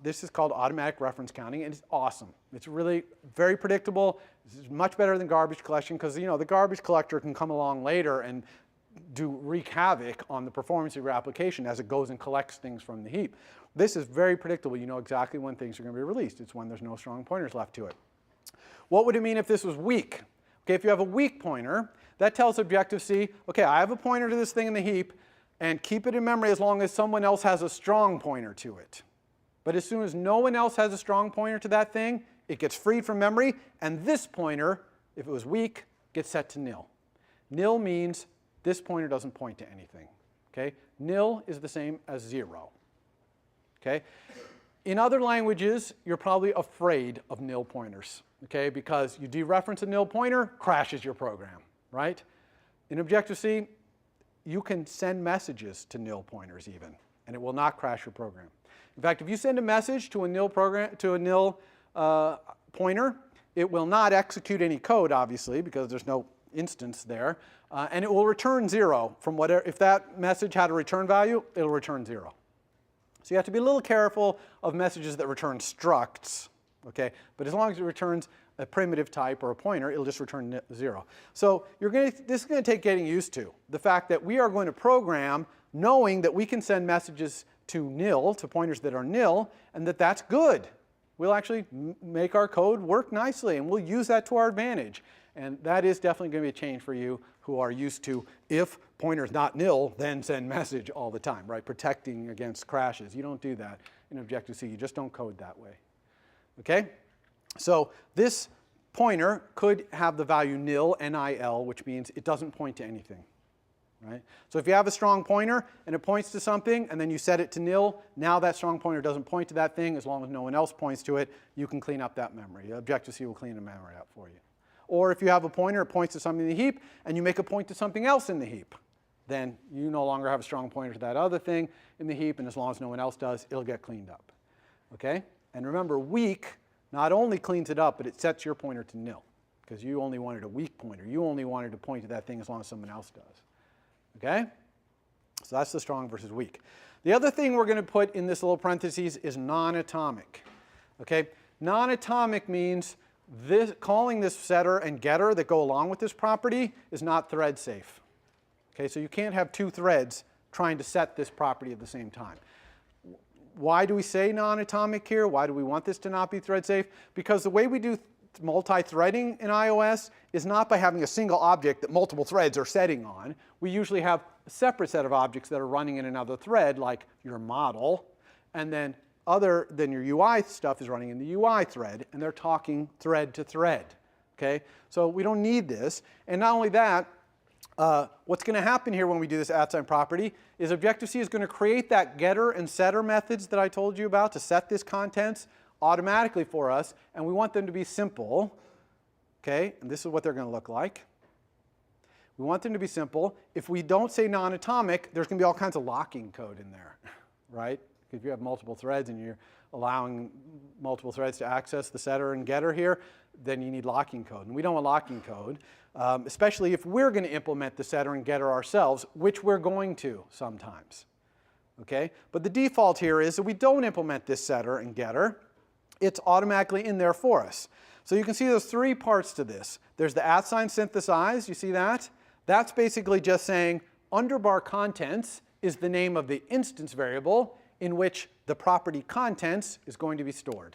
This is called automatic reference counting, and it's awesome. It's really very predictable. This is much better than garbage collection because the garbage collector can come along later and wreak havoc on the performance of your application as it goes and collects things from the heap. This is very predictable. You know exactly when things are going to be released. It's when there's no strong pointers left to it. What would it mean if this was weak? Okay, if you have a weak pointer, that tells Objective-C, okay, I have a pointer to this thing in the heap, and keep it in memory as long as someone else has a strong pointer to it. But as soon as no one else has a strong pointer to that thing, it gets freed from memory, and this pointer, if it was weak, gets set to nil. Nil means this pointer doesn't point to anything. Okay? Nil is the same as 0. Okay? In other languages, you're probably afraid of nil pointers, okay? Because you dereference a nil pointer, crashes your program, right? In Objective-C, you can send messages to nil pointers even, and it will not crash your program. In fact, if you send a message to a nil pointer, it will not execute any code, obviously, because there's no instance there, and it will return 0 from whatever. If that message had a return value, it'll return 0. So you have to be a little careful of messages that return structs, okay? But as long as it returns a primitive type or a pointer, it'll just return 0. So this is going to take getting used to, the fact that we are going to program knowing that we can send messages to nil, to pointers that are nil, and that's good. We'll actually make our code work nicely, and we'll use that to our advantage. And that is definitely going to be a change for you who are used to, if pointer's not nil, then send message all the time, right? Protecting against crashes. You don't do that in Objective-C. You just don't code that way. Okay? So this pointer could have the value nil, N-I-L, which means it doesn't point to anything. Right? So if you have a strong pointer and it points to something and then you set it to nil, now that strong pointer doesn't point to that thing. As long as no one else points to it, you can clean up that memory. Objective-C will clean the memory up for you. Or if you have a pointer, it points to something in the heap, and you make a point to something else in the heap, then you no longer have a strong pointer to that other thing in the heap, and as long as no one else does, it'll get cleaned up. Okay? And remember, weak not only cleans it up, but it sets your pointer to nil, because you only wanted a weak pointer. You only wanted to point to that thing as long as someone else does. Okay? So that's the strong versus weak. The other thing we're going to put in this little parentheses is non-atomic. Okay? Non-atomic means calling this setter and getter that go along with this property is not thread safe. Okay, so you can't have two threads trying to set this property at the same time. Why do we say non-atomic here? Why do we want this to not be thread safe? Because the way we do multi-threading in iOS is not by having a single object that multiple threads are setting on. We usually have a separate set of objects that are running in another thread, like your model, and then other than your UI stuff is running in the UI thread, and they're talking thread to thread. Okay? So we don't need this. And not only that, what's going to happen here when we do this @sign property is Objective-C is going to create that getter and setter methods that I told you about to set this contents automatically for us, and we want them to be simple. Okay? And this is what they're going to look like. We want them to be simple. If we don't say non-atomic, there's going to be all kinds of locking code in there, right? If you have multiple threads and you're allowing multiple threads to access the setter and getter here, then you need locking code. And we don't want locking code, especially if we're going to implement the setter and getter ourselves, which we're going to sometimes. Okay? But the default here is that we don't implement this setter and getter. It's automatically in there for us. So you can see there's three parts to this. There's the @sign synthesize. You see that? That's basically just saying underbar contents is the name of the instance variable in which the property contents is going to be stored.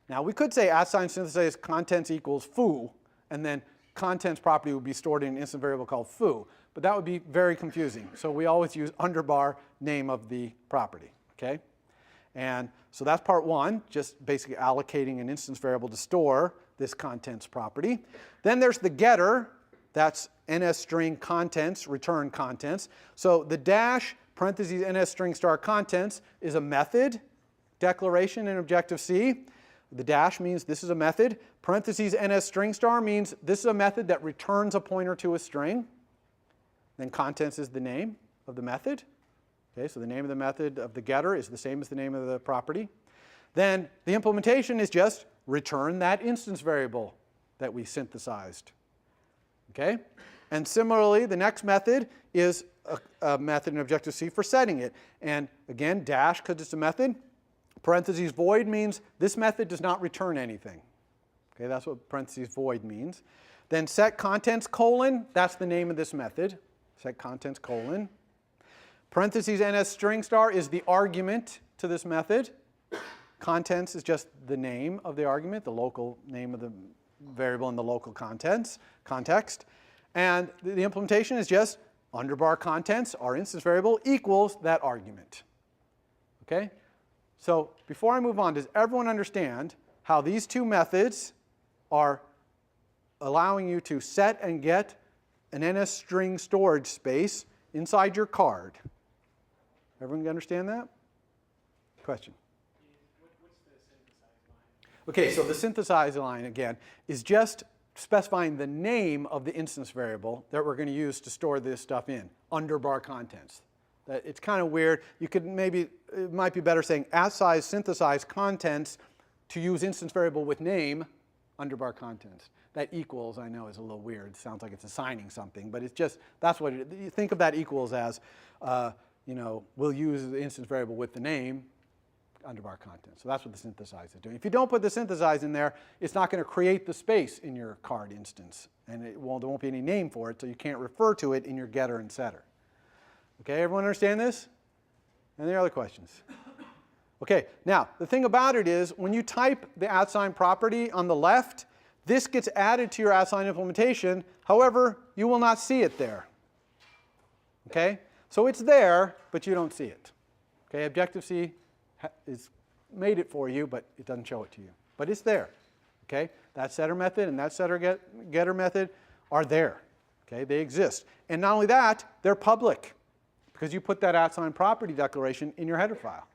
Now we could say @sign synthesize contents equals foo, and then contents property would be stored in an instance variable called foo, but that would be very confusing. So we always use underbar name of the property. Okay? And so that's part one, just basically allocating an instance variable to store this contents property. Then there's the getter, that's NSString contents, return contents. So the dash parentheses NSString star contents is a method declaration in Objective-C. The dash means this is a method. Parentheses NSString star means this is a method that returns a pointer to a string. Then contents is the name of the method. Okay, so the name of the method of the getter is the same as the name of the property. Then the implementation is just return that instance variable that we synthesized. Okay? And similarly, the next method is a method in Objective-C for setting it. And again, dash because it's a method. Parentheses void means this method does not return anything. Okay, that's what parentheses void means. Then set contents colon, that's the name of this method. Set contents colon. Parentheses ns string star is the argument to this method. Contents is just the name of the argument, the local name of the variable in the local context. And the implementation is just underbar contents, our instance variable, equals that argument. Okay? So before I move on, does everyone understand how these two methods are allowing you to set and get an NS string storage space inside your card? Everyone understand that? Question? What's the synthesize line? Okay, so the synthesize line, again, is just specifying the name of the instance variable that we're going to use to store this stuff in, underbar contents. It's kind of weird. You could maybe, it might be better saying @size synthesize contents to use instance variable with name, underbar contents. That equals, I know, is a little weird. It sounds like it's assigning something, but it's just, that's what it is. You think of that equals as, you know, we'll use the instance variable with the name, underbar content. So that's what the synthesize is doing. If you don't put the synthesize in there, it's not going to create the space in your card instance. And there won't be any name for it, so you can't refer to it in your getter and setter. Okay, everyone understand this? Any other questions? Okay, now, the thing about it is, when you type the @sign property on the left, this gets added to your @sign implementation. However, you will not see it there. Okay? So it's there, but you don't see it. Okay, Objective-C is made it for you, but it doesn't show it to you. But it's there. Okay? That setter method and that setter getter method are there. Okay? They exist. And not only that, they're public because you put that @sign property declaration in your header file.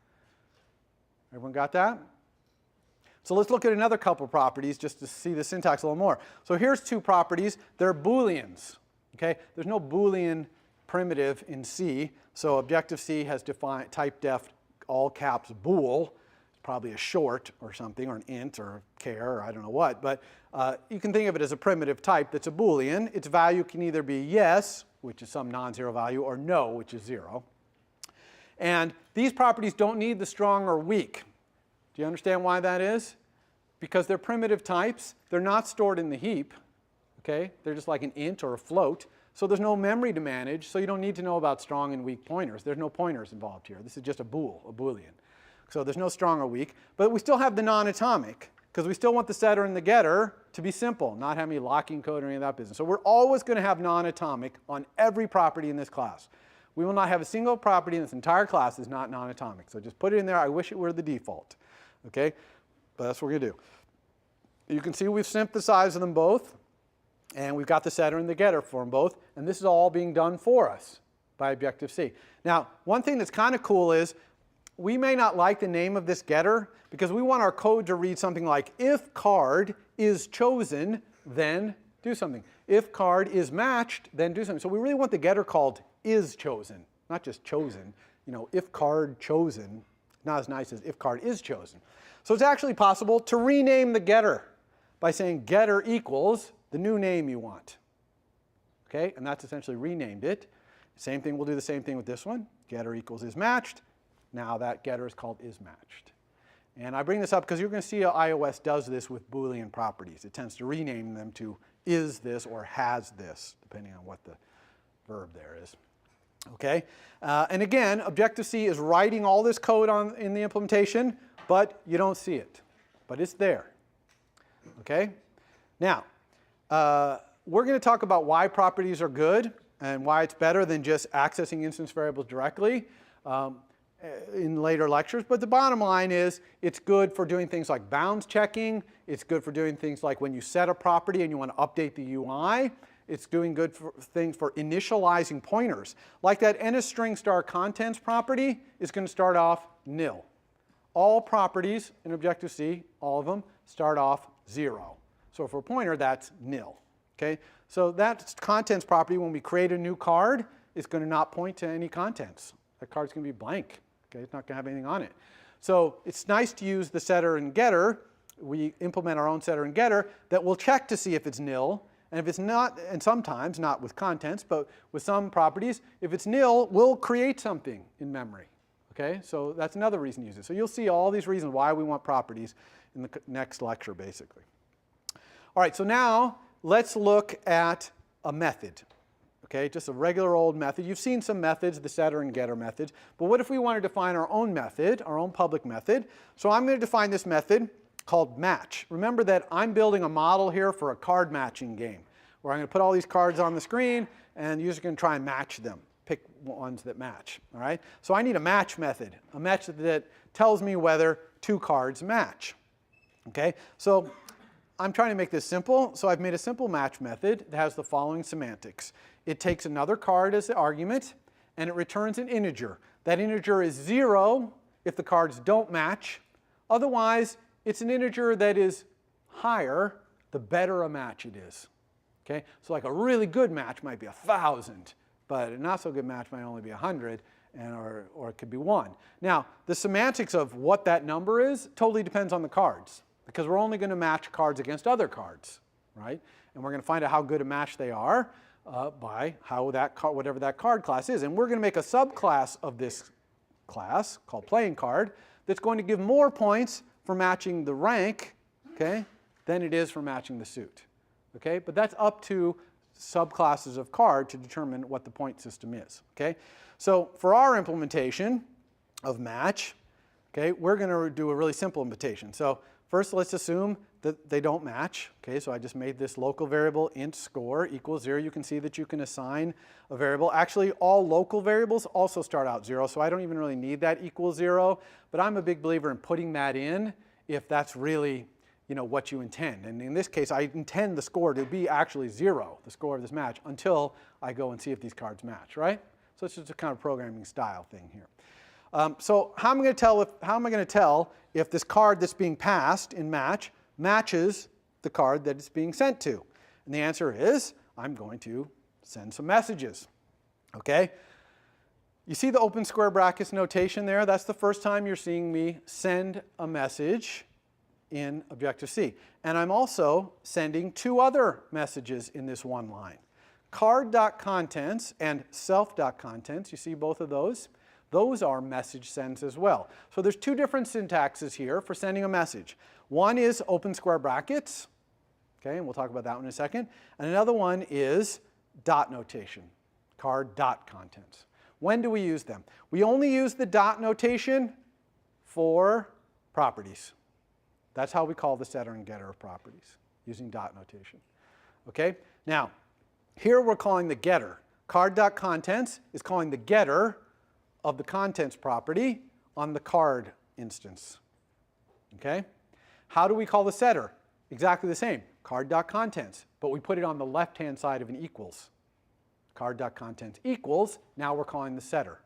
Everyone got that? So let's look at another couple properties just to see the syntax a little more. So here's two properties. They're Booleans. Okay? There's no Boolean primitive in C, so Objective-C has defined typedef all caps bool. It's probably a short or something, or an int or char, or I don't know what, but you can think of it as a primitive type that's a Boolean. Its value can either be yes, which is some non-zero value, or no, which is 0. And these properties don't need the strong or weak. Do you understand why that is? Because they're primitive types. They're not stored in the heap. Okay? They're just like an int or a float. So there's no memory to manage, so you don't need to know about strong and weak pointers. There's no pointers involved here. This is just a bool, a Boolean. So there's no strong or weak. But we still have the non-atomic, because we still want the setter and the getter to be simple, not have any locking code or any of that business. So we're always going to have non-atomic on every property in this class. We will not have a single property in this entire class that's not non-atomic. So just put it in there. I wish it were the default. Okay? But that's what we're going to do. You can see we've synthesized them both. And we've got the setter and the getter for them both. And this is all being done for us by Objective-C. Now, one thing that's kind of cool is we may not like the name of this getter because we want our code to read something like, if card is chosen, then do something. If card is matched, then do something. So we really want the getter called is chosen, not just chosen. You know, if card chosen, not as nice as if card is chosen. So it's actually possible to rename the getter by saying getter equals the new name you want. Okay, and that's essentially renamed it. Same thing, we'll do the same thing with this one. Getter equals is matched. Now that getter is called is matched. And I bring this up because you're going to see how iOS does this with Boolean properties. It tends to rename them to is this or has this, depending on what the verb there is. Okay, and again, Objective-C is writing all this code in the implementation, but you don't see it. But it's there. Okay, now, we're going to talk about why properties are good and why it's better than just accessing instance variables directly in later lectures. But the bottom line is it's good for doing things like bounds checking. It's good for doing things like when you set a property and you want to update the UI. It's doing good for things for initializing pointers. Like that NSString contents property is going to start off nil. All properties in Objective-C, all of them, start off 0. So for a pointer, that's nil. Okay? So that contents property, when we create a new card, is going to not point to any contents. That card's going to be blank. Okay? It's not going to have anything on it. So it's nice to use the setter and getter. We implement our own setter and getter that will check to see if it's nil. And if it's not, and sometimes, not with contents, but with some properties, if it's nil, we'll create something in memory. Okay, so that's another reason to use it. So you'll see all these reasons why we want properties in the next lecture, basically. All right, so now let's look at a method. Okay, just a regular old method. You've seen some methods, the setter and getter methods. But what if we wanted to define our own method, our own public method? So I'm going to define this method called match. Remember that I'm building a model here for a card matching game, where I'm going to put all these cards on the screen, and the user's going to try and match them. Pick ones that match. All right? So I need a match method, a method that tells me whether two cards match. Okay? So I'm trying to make this simple, so I've made a simple match method that has the following semantics. It takes another card as the argument, and it returns an integer. That integer is 0 if the cards don't match. Otherwise, it's an integer that is higher the better a match it is. Okay? So like a really good match might be 1,000, but a not so good match might only be 100, or it could be 1. Now, the semantics of what that number is totally depends on the cards, because we're only going to match cards against other cards, right? And we're going to find out how good a match they are by how that whatever that card class is. And we're going to make a subclass of this class called playing card that's going to give more points for matching the rank, okay, than it is for matching the suit. Okay? But that's up to subclasses of card to determine what the point system is. Okay? So for our implementation of match, okay, we're going to do a really simple implementation. So first, let's assume that they don't match. Okay, so I just made this local variable int score equals 0. You can see that you can assign a variable. Actually, all local variables also start out 0, so I don't even really need that equals 0. But I'm a big believer in putting that in if that's really, you know, what you intend. And in this case, I intend the score to be actually 0, the score of this match, until I go and see if these cards match, right? So it's just a kind of programming style thing here. So how am I going to tell if this card that's being passed in match matches the card that it's being sent to? And the answer is, I'm going to send some messages. Okay? You see the open square brackets notation there? That's the first time you're seeing me send a message in Objective-C. And I'm also sending two other messages in this one line. Card.contents and self.contents, you see both of those? Those are message sends as well. So there's two different syntaxes here for sending a message. One is open square brackets, okay, and we'll talk about that one in a second. And another one is dot notation, card.contents. When do we use them? We only use the dot notation for properties. That's how we call the setter and getter of properties, using dot notation. Okay? Now, here we're calling the getter. Card.contents is calling the getter of the contents property on the card instance. Okay? How do we call the setter? Exactly the same. Card.contents, but we put it on the left-hand side of an equals. Card.contents equals, now we're calling the setter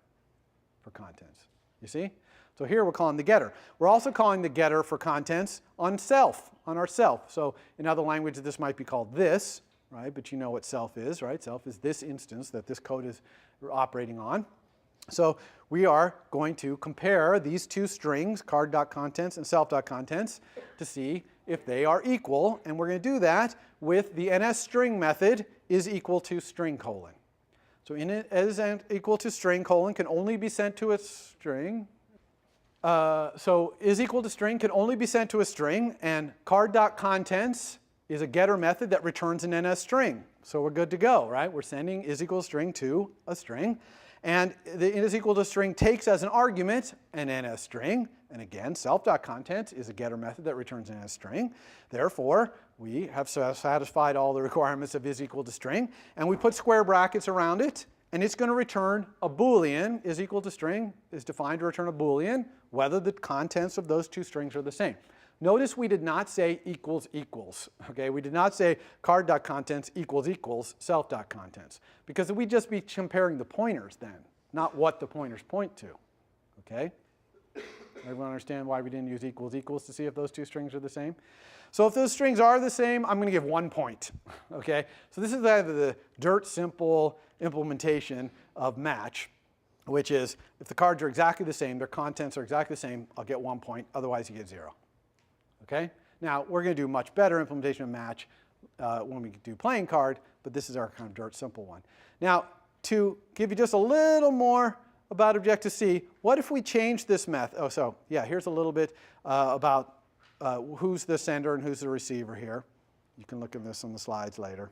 for contents. You see? So here we're calling the getter. We're also calling the getter for contents on self, on our self. So in other languages this might be called this, right? But you know what self is, right? Self is this instance that this code is operating on. So we are going to compare these two strings, card.contents and self.contents, to see if they are equal. And we're going to do that with the NSString method is equal to string colon. So is equal to string colon can only be sent to a string. So is equal to string can only be sent to a string, and card.contents is a getter method that returns an NSString. So we're good to go, right? We're sending is equal to string to a string. And the is equal to string takes as an argument an NSString. And again, self.contents is a getter method that returns an NSString. Therefore, we have satisfied all the requirements of is equal to string. And we put square brackets around it. And it's going to return a Boolean. Is equal to string is defined to return a Boolean, whether the contents of those two strings are the same. Notice we did not say equals equals. Okay? We did not say card.contents equals equals self.contents. Because we'd just be comparing the pointers then, not what the pointers point to. Okay? Everyone understand why we didn't use equals equals to see if those two strings are the same? So if those strings are the same, I'm going to give 1 point. Okay? So this is the dirt simple implementation of match, which is if the cards are exactly the same, their contents are exactly the same, I'll get 1 point. Otherwise, you get 0. Okay? Now, we're going to do much better implementation of match when we do playing card, but this is our kind of dirt simple one. Now, to give you just a little more about Objective-C, what if we change this method? Oh, so yeah, here's a little bit about who's the sender and who's the receiver here. You can look at this on the slides later.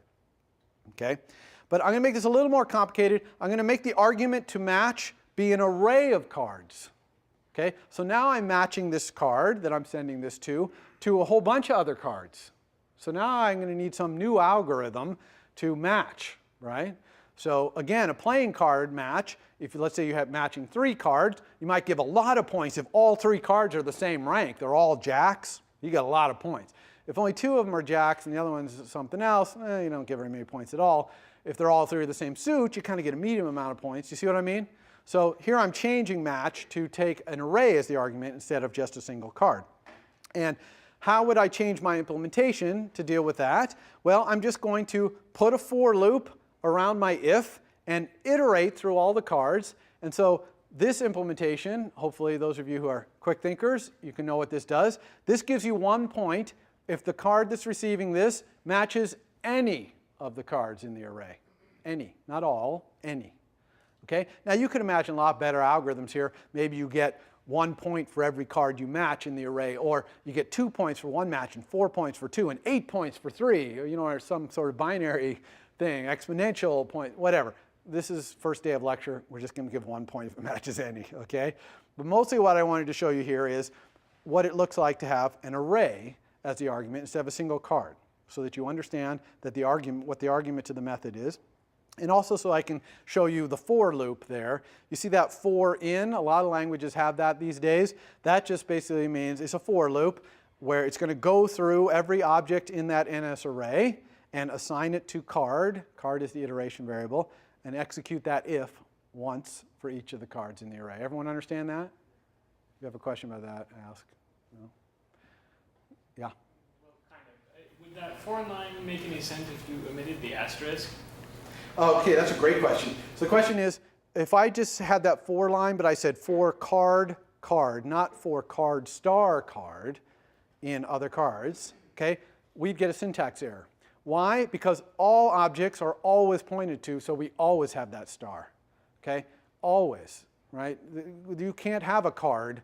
Okay, but I'm going to make this a little more complicated. I'm going to make the argument to match be an array of cards. Okay, so now I'm matching this card that I'm sending this to a whole bunch of other cards. So now I'm going to need some new algorithm to match, right? So again, a playing card match, if let's say you have matching 3 cards, you might give a lot of points if all 3 cards are the same rank. They're all jacks, you get a lot of points. If only 2 of them are jacks and the other one's something else, you don't get very many points at all. If they're all 3 of the same suit, you kind of get a medium amount of points. You see what I mean? So here I'm changing match to take an array as the argument instead of just a single card. And how would I change my implementation to deal with that? Well, I'm just going to put a for loop around my if and iterate through all the cards. And so this implementation, hopefully those of you who are quick thinkers, you can know what this does. This gives you 1 point if the card that's receiving this matches any of the cards in the array. Any, not all, any. Okay? Now you can imagine a lot better algorithms here. Maybe you get 1 point for every card you match in the array, or you get 2 points for 1 match and 4 points for 2 and 8 points for 3, or some sort of binary thing, exponential point, whatever. This is first day of lecture. We're just going to give 1 point if it matches any, okay? But mostly what I wanted to show you here is what it looks like to have an array as the argument instead of a single card, so that you understand that what the argument to the method is. And also so I can show you the for loop there. You see that for in? A lot of languages have that these days. That just basically means it's a for loop where it's going to go through every object in that NS array and assign it to card. Card is the iteration variable. And execute that if once for each of the cards in the array. Everyone understand that? If you have a question about that, ask. No? Yeah? Well, kind of. Would that foreign line make any sense if you omitted the asterisk? Okay, that's a great question. So the question is, if I just had that for line, but I said for card, not for card star card in other cards, okay, we'd get a syntax error. Why? Because all objects are always pointed to, so we always have that star, okay? Always, right? You can't have a card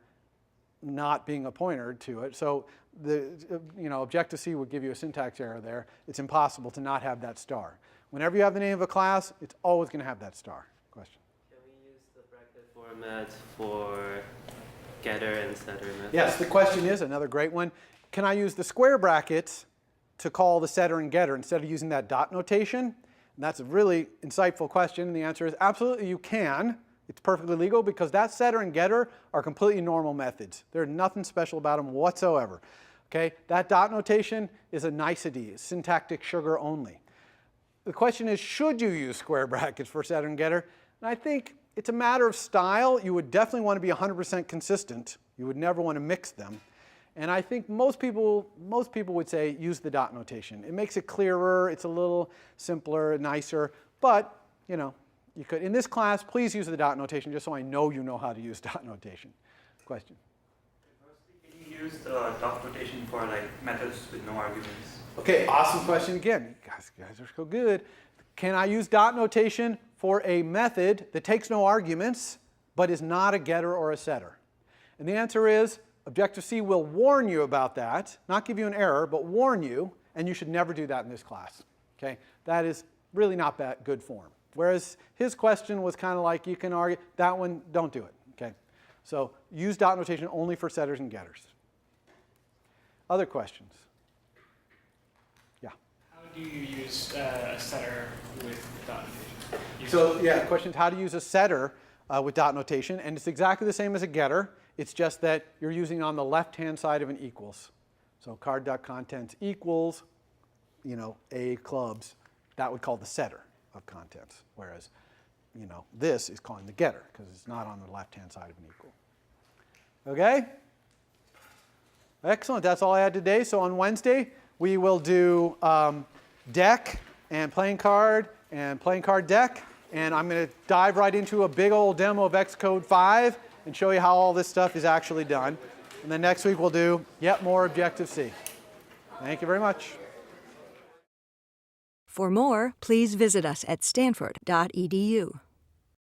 not being a pointer to it, so Objective-C would give you a syntax error there. It's impossible to not have that star. Whenever you have the name of a class, it's always going to have that star. Question? Can we use the bracket format for getter and setter methods? Yes, the question is, another great one, can I use the square brackets to call the setter and getter instead of using that dot notation? And that's a really insightful question, and the answer is absolutely you can. It's perfectly legal because that setter and getter are completely normal methods. There's nothing special about them whatsoever. Okay? That dot notation is a nicety, it's syntactic sugar only. The question is, should you use square brackets for setter and getter? And I think it's a matter of style. You would definitely want to be 100% consistent. You would never want to mix them. And I think most people would say use the dot notation. It makes it clearer, it's a little simpler, nicer, but you could. In this class, please use the dot notation just so I know you know how to use dot notation. Question? Can you use the dot notation for methods with no arguments? Okay, awesome question again. You guys are so good. Can I use dot notation for a method that takes no arguments but is not a getter or a setter? And the answer is Objective-C will warn you about that, not give you an error, but warn you, and you should never do that in this class. Okay? That is really not that good form. Whereas his question was kind of like you can argue, that one, don't do it. Okay? So use dot notation only for setters and getters. Other questions? Yeah. How do you use a setter with dot notation? So yeah, the question is how to use a setter with dot notation, and it's exactly the same as a getter. It's just that you're using on the left-hand side of an equals. So card.contents equals, A clubs. That would call the setter of contents, whereas, this is calling the getter because it's not on the left-hand side of an equal. Okay? Excellent. That's all I had today. So on Wednesday, we will do deck and playing card deck. And I'm going to dive right into a big old demo of Xcode 5 and show you how all this stuff is actually done. And then next week we'll do yet more Objective-C. Thank you very much. For more, please visit us at stanford.edu.